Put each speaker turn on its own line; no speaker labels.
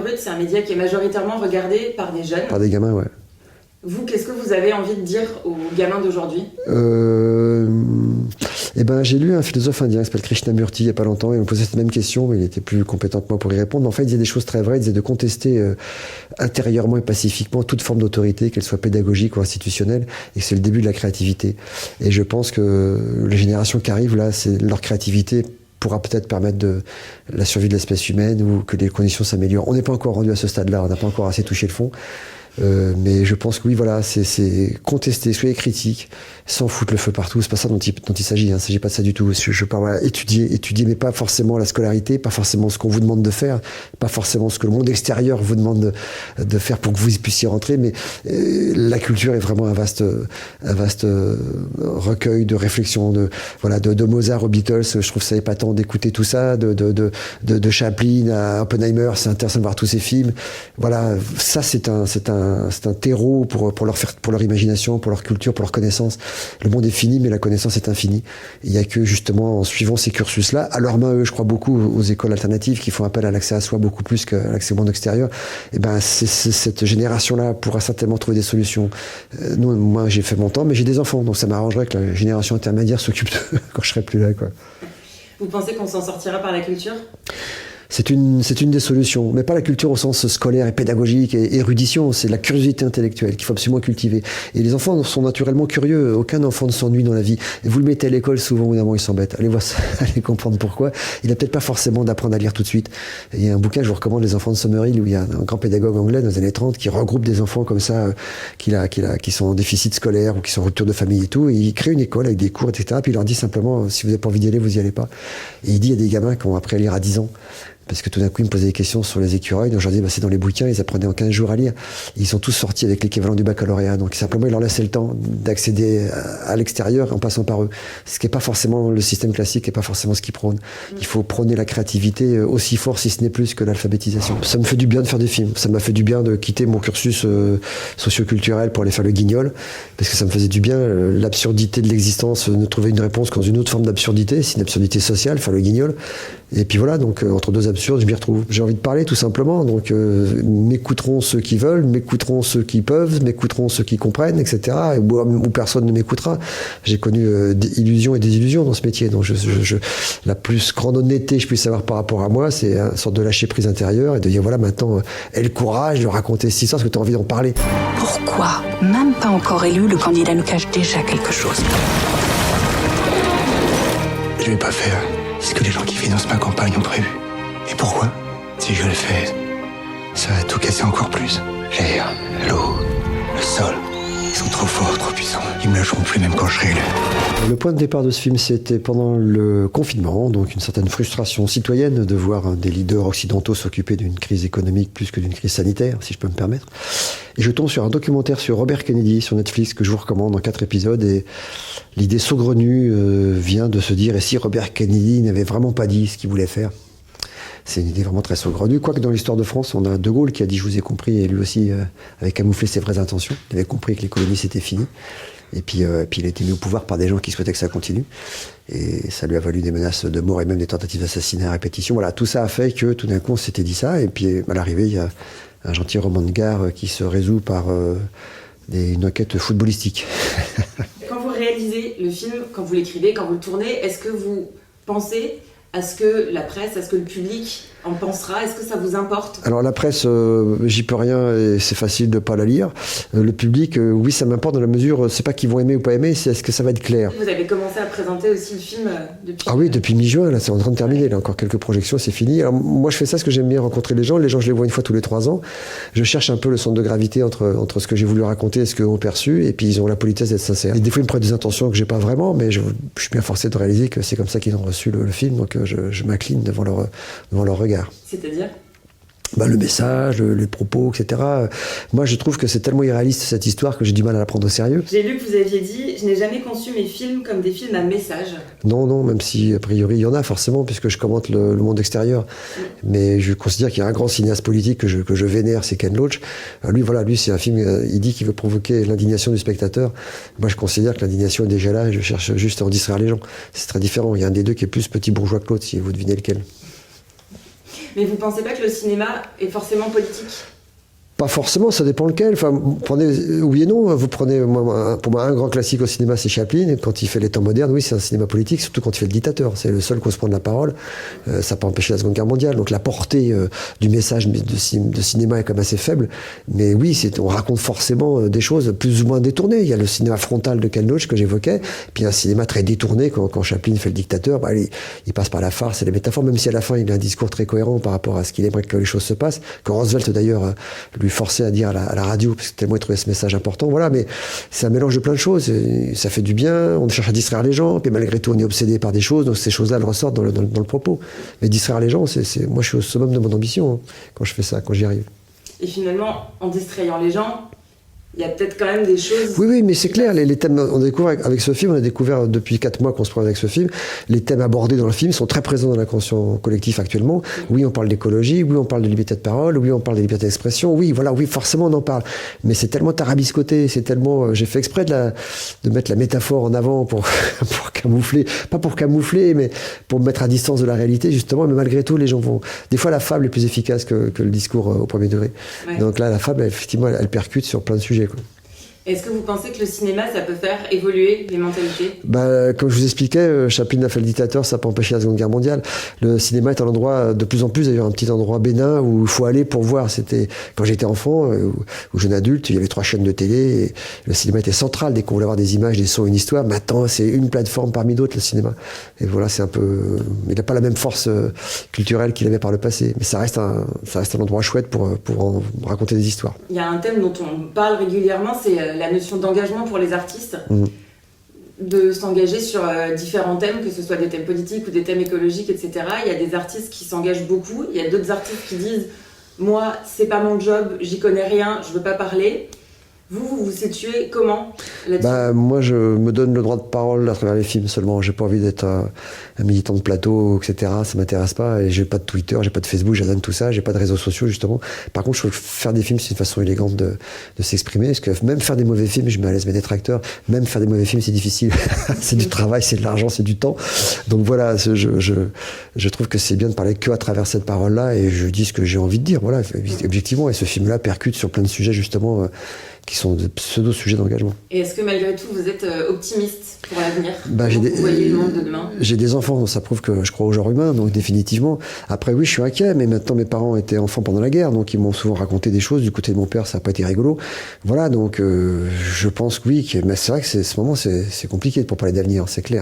Brut, c'est un média qui est majoritairement regardé par des jeunes.
Par des gamins, ouais.
Vous, qu'est-ce que vous avez envie de dire aux gamins d'aujourd'hui ?
J'ai lu un philosophe indien qui s'appelle Krishnamurti il n'y a pas longtemps, et on me posait cette même question, mais il était plus compétent que moi pour y répondre. Mais en fait, il disait des choses très vraies, il disait de contester intérieurement et pacifiquement toute forme d'autorité, qu'elle soit pédagogique ou institutionnelle, et que c'est le début de la créativité. Et je pense que les générations qui arrivent, là, c'est leur créativité pourra peut-être permettre de la survie de l'espèce humaine ou que les conditions s'améliorent. On n'est pas encore rendu à ce stade-là, on n'a pas encore assez touché le fond. Mais je pense que oui, voilà, c'est contester, soyez critique, sans foutre le feu partout. C'est pas ça dont il s'agit. Il ne s'agit pas de ça du tout. Je parle, voilà, étudier, mais pas forcément la scolarité, pas forcément ce qu'on vous demande de faire, pas forcément ce que le monde extérieur vous demande de faire pour que vous y puissiez rentrer. Mais la culture est vraiment un vaste recueil de réflexions, de Mozart aux Beatles. Je trouve ça épatant d'écouter tout ça, de Chaplin à Oppenheimer. C'est intéressant de voir tous ces films. Voilà, ça c'est un terreau pour leur imagination, pour leur culture, pour leur connaissance. Le monde est fini, mais la connaissance est infinie. Il n'y a que, justement, en suivant ces cursus-là, à leur main, eux, je crois beaucoup aux écoles alternatives qui font appel à l'accès à soi beaucoup plus qu'à l'accès au monde extérieur. Et cette génération-là pourra certainement trouver des solutions. Moi, j'ai fait mon temps, mais j'ai des enfants, donc ça m'arrangerait que la génération intermédiaire s'occupe d'eux quand je serai plus là, quoi.
Vous pensez qu'on s'en sortira par la culture ?
C'est une des solutions, mais pas la culture au sens scolaire et pédagogique et érudition, c'est la curiosité intellectuelle qu'il faut absolument cultiver. Et les enfants sont naturellement curieux, aucun enfant ne s'ennuie dans la vie. Et vous le mettez à l'école, souvent, évidemment, il s'embête. Allez voir ça, allez comprendre pourquoi. Il n'a peut-être pas forcément d'apprendre à lire tout de suite. Et il y a un bouquin, je vous recommande, Les enfants de Summerhill, où il y a un grand pédagogue anglais dans les années 30 qui regroupe des enfants comme ça, qui sont en déficit scolaire ou qui sont en rupture de famille et tout. Et il crée une école avec des cours, etc. Puis il leur dit simplement, si vous n'avez pas envie d'y aller, vous n'y allez pas. Et il dit à des gamins qui ont appris à lire à 10 ans, parce que tout d'un coup, ils me posaient des questions sur les écureuils. Donc, je leur disais, c'est dans les bouquins, ils apprenaient en 15 jours à lire. Ils sont tous sortis avec l'équivalent du baccalauréat. Donc, simplement, ils leur laissaient le temps d'accéder à l'extérieur en passant par eux. Ce qui n'est pas forcément le système classique, et pas forcément ce qu'ils prônent. Il faut prôner la créativité aussi fort, si ce n'est plus, que l'alphabétisation. Ça me fait du bien de faire des films. Ça m'a fait du bien de quitter mon cursus socio-culturel pour aller faire le Guignol. Parce que ça me faisait du bien, l'absurdité de l'existence, ne trouver une réponse qu'en une autre forme d'absurdité. C'est une absurdité sociale, faire le Guignol. Et puis voilà, donc entre deux absurdes, je m'y retrouve. J'ai envie de parler tout simplement, donc m'écouteront ceux qui veulent, m'écouteront ceux qui peuvent, m'écouteront ceux qui comprennent, etc. Ou personne ne m'écoutera. J'ai connu des illusions et des illusions dans ce métier, donc la plus grande honnêteté que je puisse avoir par rapport à moi, c'est une sorte de lâcher prise intérieure et de dire voilà, maintenant, aie le courage de raconter cette histoire parce que tu as envie d'en parler.
Pourquoi, même pas encore élu, le candidat nous cache déjà quelque chose ?
Je vais pas faire ce que les gens qui financent ma campagne ont prévu. Et pourquoi ? Si je le fais, ça va tout casser encore plus. L'air, l'eau, le sol, ils sont trop forts, trop puissants. Ils me lâcheront plus même quand je serai élu.
Le point de départ de ce film, c'était pendant le confinement, donc une certaine frustration citoyenne de voir des leaders occidentaux s'occuper d'une crise économique plus que d'une crise sanitaire, si je peux me permettre. Et je tombe sur un documentaire sur Robert Kennedy sur Netflix que je vous recommande en 4 épisodes. Et l'idée saugrenue vient de se dire, et si Robert Kennedy n'avait vraiment pas dit ce qu'il voulait faire ? C'est une idée vraiment très saugrenue. Quoique dans l'histoire de France, on a De Gaulle qui a dit « je vous ai compris » et lui aussi avait camouflé ses vraies intentions. Il avait compris que les colonies c'était fini. Et puis il a été mis au pouvoir par des gens qui souhaitaient que ça continue. Et ça lui a valu des menaces de mort et même des tentatives d'assassinat à répétition. Voilà, tout ça a fait que tout d'un coup on s'était dit ça. Et puis à l'arrivée, il y a un gentil roman de gare qui se résout par une enquête footballistique.
Quand vous réalisez le film, quand vous l'écrivez, quand vous le tournez, est-ce que vous pensez à ce que la presse, à ce que le public en pensera? Est-ce que ça vous importe?
Alors la presse, j'y peux rien et c'est facile de pas la lire. Le public, oui, ça m'importe dans la mesure, c'est pas qu'ils vont aimer ou pas aimer, c'est est-ce que ça va être clair.
Vous avez commencé à présenter aussi le film depuis...
Ah oui, depuis mi-juin, là, c'est en train de terminer. Là, encore quelques projections, c'est fini. Alors, moi, je fais ça parce que j'aime bien rencontrer les gens. Les gens, je les vois une fois tous les 3 ans. Je cherche un peu le centre de gravité entre ce que j'ai voulu raconter et ce qu'ils ont perçu. Et puis, ils ont la politesse d'être sincères. Et des fois, ils me prennent des intentions que j'ai pas vraiment, mais je suis bien forcé de réaliser que c'est comme ça qu'ils ont reçu le film. Donc, je m'incline devant leur regard.
C'est-à-dire ?
Le message, les propos, etc. Moi, je trouve que c'est tellement irréaliste, cette histoire, que j'ai du mal à la prendre au sérieux.
J'ai lu que vous aviez dit « Je n'ai jamais conçu mes films comme des films à message ».
Non, même si, a priori, il y en a forcément, puisque je commente le monde extérieur. Mais je considère qu'il y a un grand cinéaste politique que je vénère, c'est Ken Loach. Lui, c'est un film, il dit qu'il veut provoquer l'indignation du spectateur. Moi, je considère que l'indignation est déjà là, et je cherche juste à en distraire les gens. C'est très différent. Il y a un des deux qui est plus petit bourgeois que l'autre, si vous devinez lequel.
Mais vous pensez pas que le cinéma est forcément politique ?
Pas forcément, ça dépend lequel. Enfin, prenez, oui et non. Vous prenez, pour moi, un grand classique au cinéma, c'est Chaplin. Et quand il fait les temps modernes, oui, c'est un cinéma politique, surtout quand il fait le dictateur. C'est le seul qui ose prendre la parole. Ça n'a pas empêché la Seconde Guerre mondiale. Donc la portée du message de cinéma est quand même assez faible. Mais oui, on raconte forcément des choses plus ou moins détournées. Il y a le cinéma frontal de Ken Loach que j'évoquais, puis un cinéma très détourné quand Chaplin fait le dictateur. Bah, il passe par la farce et les métaphores, même si à la fin il a un discours très cohérent par rapport à ce qu'il aimerait que les choses se passent. Que Roosevelt d'ailleurs lui forçait à dire à la radio, parce que tellement il trouvait ce message important. Voilà, mais c'est un mélange de plein de choses. Et ça fait du bien, on cherche à distraire les gens, puis malgré tout on est obsédé par des choses, donc ces choses-là elles ressortent dans le propos. Mais distraire les gens, moi je suis au summum de mon ambition quand je fais ça, quand j'y arrive.
Et finalement, en distrayant les gens, il y a peut-être quand même des choses...
Oui, mais c'est clair, les thèmes, on découvre avec ce film, on a découvert depuis 4 mois qu'on se prend avec ce film, les thèmes abordés dans le film sont très présents dans l'inconscient collectif actuellement. Oui, on parle d'écologie, oui, on parle de liberté de parole, oui, on parle de liberté d'expression, oui, voilà, oui, forcément on en parle. Mais c'est tellement tarabiscoté, c'est tellement... J'ai fait exprès de mettre la métaphore en avant pour camoufler, pas pour camoufler, mais pour me mettre à distance de la réalité, justement, mais malgré tout, les gens vont... Des fois, la fable est plus efficace que le discours au premier degré. Ouais. Donc là, la fable, effectivement, elle percute sur plein de sujets.
Est-ce que vous pensez que le cinéma, ça peut faire évoluer les mentalités ?
Comme je vous expliquais, Chaplin a fait le dictateur, ça n'a pas empêché la Seconde Guerre mondiale. Le cinéma est un endroit, de plus en plus d'ailleurs, un petit endroit bénin où il faut aller pour voir. C'était quand j'étais enfant ou jeune adulte, il y avait 3 chaînes de télé et le cinéma était central dès qu'on voulait avoir des images, des sons, une histoire. Maintenant, c'est une plateforme parmi d'autres, le cinéma. Et voilà, c'est un peu... Il n'a pas la même force culturelle qu'il avait par le passé. Mais ça reste un endroit chouette pour en raconter des histoires.
Il y a un thème dont on parle régulièrement, c'est la notion d'engagement pour les artistes, de s'engager sur différents thèmes, que ce soit des thèmes politiques ou des thèmes écologiques, etc. Il y a des artistes qui s'engagent beaucoup, il y a d'autres artistes qui disent « Moi, c'est pas mon job, j'y connais rien, je veux pas parler ». Vous situez comment là-dessus ?
Moi, je me donne le droit de parole à travers les films seulement. J'ai pas envie d'être un militant de plateau, etc. Ça m'intéresse pas. Et j'ai pas de Twitter, j'ai pas de Facebook, j'ai rien de tout ça. J'ai pas de réseaux sociaux, justement. Par contre, je trouve que faire des films, c'est une façon élégante de s'exprimer. Parce que même faire des mauvais films, je mets à l'aise mes détracteurs. Même faire des mauvais films, c'est difficile. C'est du travail, c'est de l'argent, c'est du temps. Donc voilà, je trouve que c'est bien de parler que à travers cette parole-là. Et je dis ce que j'ai envie de dire. Voilà, objectivement. Et ce film-là percute sur plein de sujets, justement, qui sont de pseudo-sujets d'engagement.
Et est-ce que malgré tout, vous êtes optimiste pour l'avenir ? Vous voyez le monde de demain ?
J'ai des enfants, ça prouve que je crois au genre humain, donc définitivement. Après, oui, je suis inquiet, mais maintenant, mes parents étaient enfants pendant la guerre, donc ils m'ont souvent raconté des choses. Du côté de mon père, ça n'a pas été rigolo. Voilà, donc je pense que oui, mais c'est vrai que ce moment, c'est compliqué pour parler d'avenir, c'est clair.